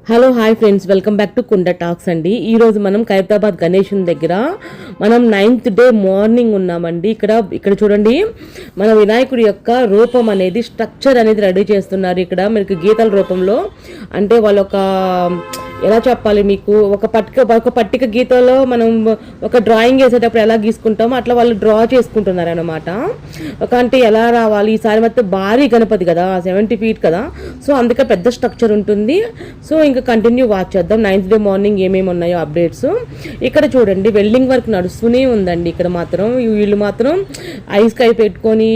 Hello hi friends, welcome back to కుండ talks అండి. ఈరోజు మనం ఖైరతాబాద్ గణేశుని దగ్గర మనం 9th డే మార్నింగ్ ఉన్నామండి. ఇక్కడ చూడండి, మన వినాయకుడి యొక్క రూపం అనేది స్ట్రక్చర్ అనేది రెడీ చేస్తున్నారు. ఇక్కడ మీకు గీతల రూపంలో, అంటే వాళ్ళొక ఎలా చెప్పాలి మీకు, ఒక పట్టిక గీతలో మనం ఒక డ్రాయింగ్ వేసేటప్పుడు ఎలా గీసుకుంటామో అట్లా వాళ్ళు డ్రా చేసుకుంటున్నారు అనమాట. అంటే ఎలా రావాలి, ఈసారి మొత్తం భారీ గణపతి కదా, 70 feet కదా, సో అందుకే పెద్ద స్ట్రక్చర్ ఉంటుంది. సో ఇంకా కంటిన్యూ వాచ్ చేద్దాం 9th డే మార్నింగ్ ఏమేమి ఉన్నాయో అప్డేట్స్. ఇక్కడ చూడండి, వెల్డింగ్ వర్క్ నడుస్తూనే ఉందండి. ఇక్కడ మాత్రం వీళ్ళు మాత్రం ఐస్ కై పెట్టుకొని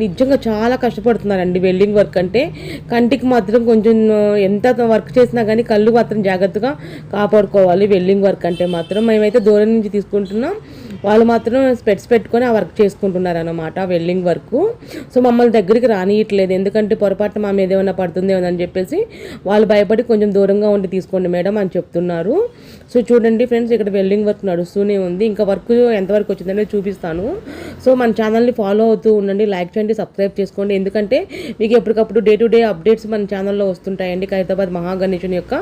నిజంగా చాలా కష్టపడుతున్నారండి. వెల్డింగ్ వర్క్ అంటే కంటికి మాత్రం కొంచెం ఎంత వర్క్ చేసినా కానీ కళ్ళు మాత్రం జాగ్రత్తగా కాపాడుకోవాలి. వెల్డింగ్ వర్క్ అంటే మాత్రం మేమైతే దూరం నుంచి తీసుకుంటున్నాం, వాళ్ళు మాత్రం స్పెట్స్ పెట్టుకొని ఆ వర్క్ చేసుకుంటున్నారు అనమాట, వెల్డింగ్ వర్క్. సో మమ్మల్ని దగ్గరికి రానియట్లేదు, ఎందుకంటే పొరపాటున మా మీద ఏమైనా పడుతుందేమో అని చెప్పేసి వాళ్ళు భయపడి కొంచెం దూరంగా ఉండి తీసుకోండి మేడం అని చెప్తున్నారు. సో చూడండి ఫ్రెండ్స్, ఇక్కడ వెల్డింగ్ వర్క్ నడుస్తూనే ఉంది. ఇంకా వర్క్ ఎంతవరకు వచ్చిందనేది చూపిస్తాను. సో మన ఛానల్ని ఫాలో అవుతూ ఉండండి, లైక్ చేయండి, సబ్స్క్రైబ్ చేసుకోండి, ఎందుకంటే మీకు ఎప్పటికప్పుడు డే టు డే అప్డేట్స్ మన ఛానల్లో వస్తుంటాయండి. ఖైరతాబాద్ మహాగణేశుని యొక్క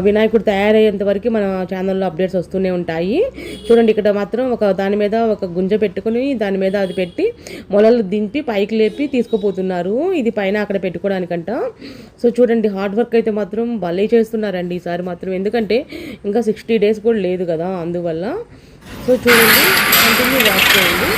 వినాయకుడు తయారయ్యేంత వరకు మన ఛానల్లో అప్డేట్స్ వస్తూనే ఉంటాయి. చూడండి, ఇక్కడ మాత్రం దాని మీద ఒక గుంజ పెట్టుకుని దాని మీద అది పెట్టి మొలలు దింపి పైకి లేపి తీసుకుపోతున్నారు. ఇది పైన అక్కడ పెట్టుకోవడానికంట. సో చూడండి, హార్డ్ వర్క్ అయితే మాత్రం భలే చేస్తున్నారండి ఈసారి మాత్రం, ఎందుకంటే ఇంకా 60 days కూడా లేదు కదా అందువల్ల. సో చూడండి, కంటిన్యూ వాచ్ చేయండి.